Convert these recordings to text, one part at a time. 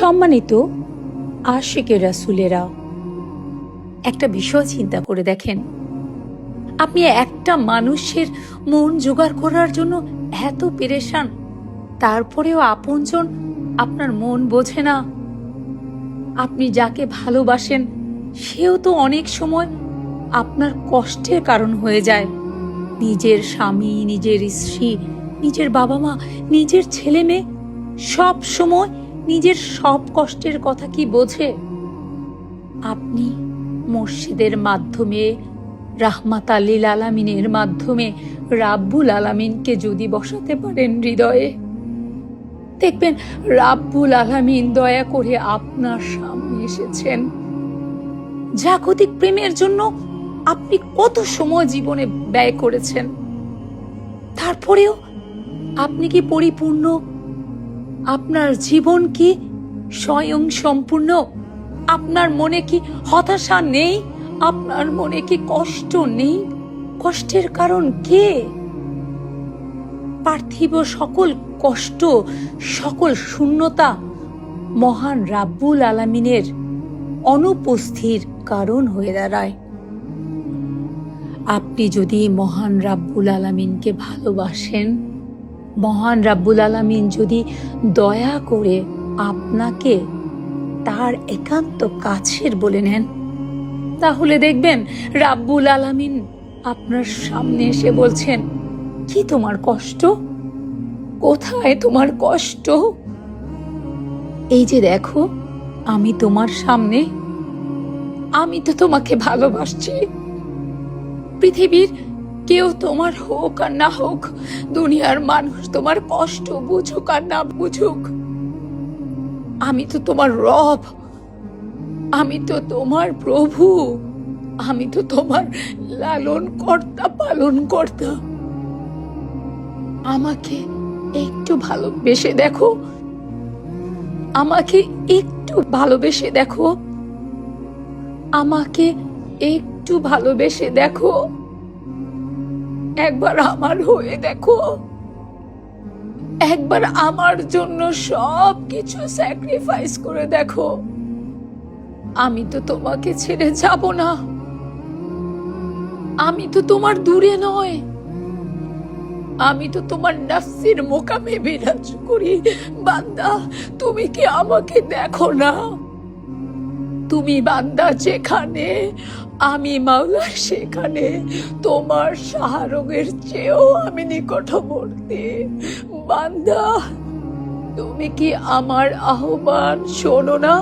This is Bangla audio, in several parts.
সম্মানিত আশিকে রাসূলেরা, একটা বিষয় চিন্তা করে দেখেন, আপনি একটা মানুষের মন জোগাড় করার জন্য এত পেরেশান, তারপরেও আপনজন আপনার মন বোঝে না। আপনি যাকে ভালোবাসেন সেও তো অনেক সময় আপনার কষ্টের কারণ হয়ে যায়। নিজের স্বামী, নিজের স্ত্রী, নিজের বাবা মা, নিজের ছেলে মেয়ে সব সময় নিজের সব কষ্টের কথা কি বোঝে? আপনি মসজিদের মাধ্যমে, রাহমাতাল লিল আলামিনের মাধ্যমে রাব্বুল আলামিনকে যদি বসাতে পারেন হৃদয়ে, দেখবেন রাব্বুল আলামিন দয়া করে আপনার সামনে এসেছেন। জাগতিক প্রেমের জন্য আপনি কত সময় জীবনে ব্যয় করেছেন, তারপরেও আপনি কি পরিপূর্ণ? আপনার জীবন কি স্বয়ং সম্পূর্ণ? আপনার মনে কি হতাশা নেই? আপনার মনে কি কষ্ট নেই? কষ্টের কারণ কে? পার্থিব সকল কষ্ট, সকল শূন্যতা মহান রাব্বুল আলামিনের অনুপস্থির কারণ হয়ে দাঁড়ায়। আপনি যদি মহান রাব্বুল আলামিনকে ভালোবাসেন, মহান রাব্বুল আলামিন যদি দয়া করে আপনাকে তার একান্ত কাছের বলে নেন, তাহলে দেখবেন রাব্বুল আলামিন আপনার সামনে এসে বলছেন, কি তোমার কষ্ট? কোথায় তোমার কষ্ট? এই যে দেখো, আমি তোমার সামনে, আমি তো তোমাকে ভালোবাসছি। পৃথিবীর কেউ তোমার হোক আর না হোক, দুনিয়ার মানুষ তোমার কষ্ট বুঝুক আর না বুঝুক, আমি তো তোমার রব, আমি তো তোমার প্রভু, আমি তো তোমার লালন কর্তা, পালন কর্তা। আমাকে একটু ভালোবেসে দেখো, আমাকে একটু ভালোবেসে দেখো, আমাকে একটু ভালোবেসে দেখো, একবার আমার হয়ে দেখো, একবার আমার জন্য সব কিছু স্যাক্রিফাইস করে দেখো। আমি তো তোমাকে ছেড়ে যাব না, আমি তো তোমার দূরে নয়, আমি তো তোমার নাফসির মোকামে বিরাজ করি। বান্দা, তুমি কি আমাকে দেখো না? তুমি বান্দা যেখানে, আমি মাওলা সেখানে। তোমার শাহরগের চেয়েও আমি নিকটবর্তী। বান্দা, তুমি কি আমার আহ্বান শোনো না?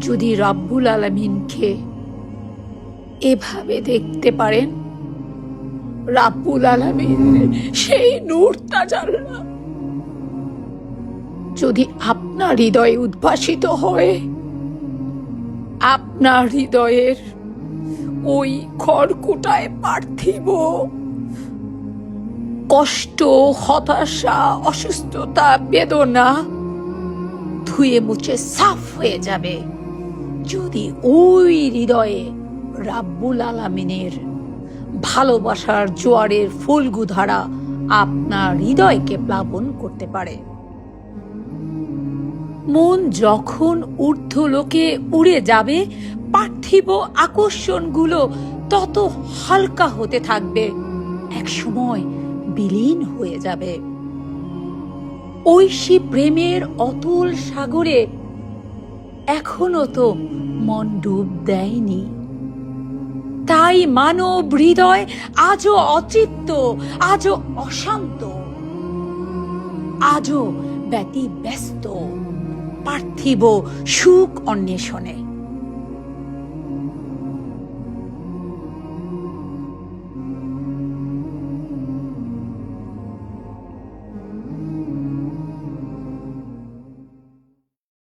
যদি রাব্বুল আলামিনকে এভাবে দেখতে পারেন, রাব্বুল আলামিন সেই নূর তাজাল্লা যদি আপনার হৃদয়ে উদ্ভাসিত হয়, আপনার হৃদয়ের ওই খড়কুটায় পার্থিব কষ্ট, হতাশা, অসুস্থতা, বেদনা ধুয়ে মুছে সাফ হয়ে যাবে যদি ওই হৃদয়ে রাব্বুল আলামিনের ভালোবাসার জোয়ারের ফুলগুধারা আপনার হৃদয়কে প্লাবন করতে পারে। মন যখন ঊর্ধ্বলোকে উড়ে যাবে, পার্থিব আকর্ষণগুলো তত হালকা হতে থাকবে, একসময় বিলীন হয়ে যাবে। ঐশী প্রেমের অতুল সাগরে এখনো তো মন ডুব দেয়নি। তাই মানব হৃদয় আজও অতৃপ্ত, আজও অশান্ত, আজও ব্যতিব্যস্ত পার্থিব সুখ অন্বেষণে।